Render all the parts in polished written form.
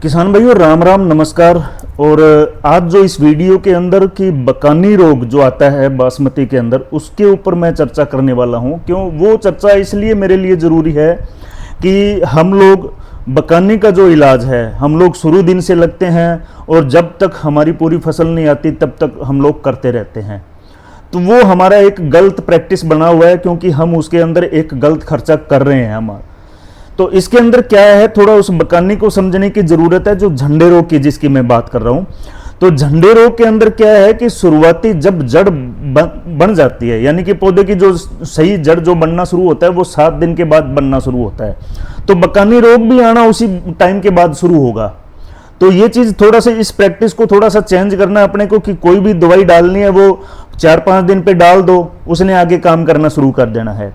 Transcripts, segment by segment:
किसान भाइयों राम राम नमस्कार। और आज जो इस वीडियो के अंदर की बकानी रोग जो आता है बासमती के अंदर, उसके ऊपर मैं चर्चा करने वाला हूं। क्यों वो चर्चा इसलिए मेरे लिए ज़रूरी है कि हम लोग बकानी का जो इलाज है हम लोग शुरू दिन से लगते हैं और जब तक हमारी पूरी फसल नहीं आती तब तक हम लोग करते रहते हैं। तो वो हमारा एक गलत प्रैक्टिस बना हुआ है, क्योंकि हम उसके अंदर एक गलत खर्चा कर रहे हैं हमारा। तो इसके अंदर क्या है, थोड़ा उस बकानी को समझने की जरूरत है। जो झंडे रोग की जिसकी मैं बात कर रहा हूं, तो झंडे रोग के अंदर क्या है कि शुरुआती जब जड़ बन जाती है, यानी कि पौधे की जो सही जड़ जो बनना शुरू होता है वो 7 दिन के बाद बनना शुरू होता है। तो बकानी रोग भी आना उसी टाइम के बाद शुरू होगा। तो ये चीज थोड़ा सा इस प्रैक्टिस को थोड़ा सा चेंज करना है अपने को, कि कोई भी दवाई डालनी है वो 4-5 दिन पे डाल दो, उसने आगे काम करना शुरू कर देना है।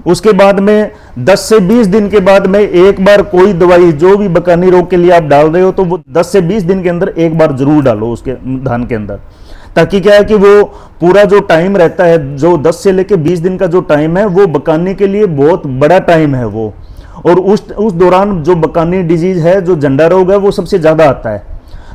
उसके बाद में 10 से 20 दिन के बाद में एक बार कोई दवाई जो भी बकानी रोग के लिए आप डाल रहे हो तो वो 10 से 20 दिन के अंदर एक बार जरूर डालो उसके धान के अंदर, ताकि क्या है कि वो पूरा जो टाइम रहता है, जो 10 से लेके 20 दिन का जो टाइम है वो बकानी के लिए बहुत बड़ा टाइम है वो। और उस दौरान जो बकानी डिजीज है, जो झंडा रोग है, वो सबसे ज्यादा आता है।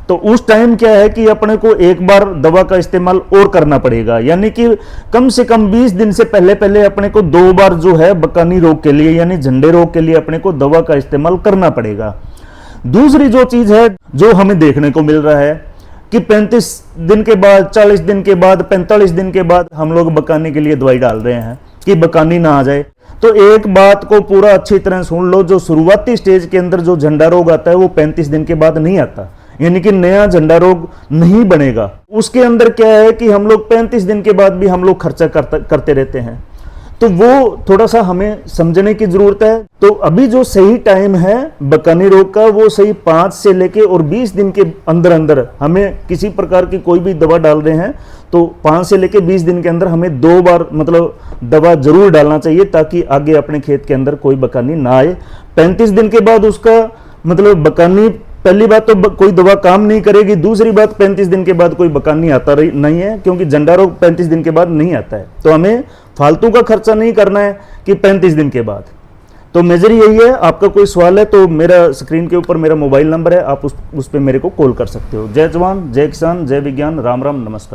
तो उस टाइम क्या है कि अपने को एक बार दवा का इस्तेमाल और करना पड़ेगा, यानी कि कम से कम 20 दिन से पहले पहले अपने को 2 बार जो है बकानी रोग के लिए यानी झंडे रोग के लिए अपने को दवा का इस्तेमाल करना पड़ेगा। दूसरी जो चीज है जो हमें देखने को मिल रहा है कि 35 दिन के बाद, 40 दिन के बाद, 45 दिन के बाद हम लोग बकानी के लिए दवाई डाल रहे हैं कि बकानी ना आ जाए। तो एक बात को पूरा अच्छी तरह सुन लो, जो शुरुआती स्टेज के अंदर जो झंडा रोग आता है वो 35 दिन के बाद नहीं आता, यानी कि नया झंडा रोग नहीं बनेगा। उसके अंदर क्या है कि हम लोग 35 दिन के बाद भी हम लोग खर्चा करते रहते हैं। तो वो थोड़ा सा हमें समझने की जरूरत है। तो अभी जो सही टाइम है बकानी रोग का, वो सही 5 से लेके और 20 दिन के अंदर अंदर हमें किसी प्रकार की कोई भी दवा डाल रहे हैं तो 5 से लेके 20 दिन के अंदर हमें 2 बार मतलब दवा जरूर डालना चाहिए, ताकि आगे अपने खेत के अंदर कोई बकानी ना आए। 35 दिन के बाद उसका मतलब बकानी, पहली बात तो कोई दवा काम नहीं करेगी, दूसरी बात 35 दिन के बाद कोई बकानी आता नहीं है, क्योंकि झंडा रोग 35 दिन के बाद नहीं आता है। तो हमें फालतू का खर्चा नहीं करना है कि 35 दिन के बाद। तो मेजर यही है। आपका कोई सवाल है तो मेरा स्क्रीन के ऊपर मेरा मोबाइल नंबर है, आप उस पर मेरे को कॉल कर सकते हो। जय जवान, जय किसान, जय विज्ञान, राम राम नमस्कार।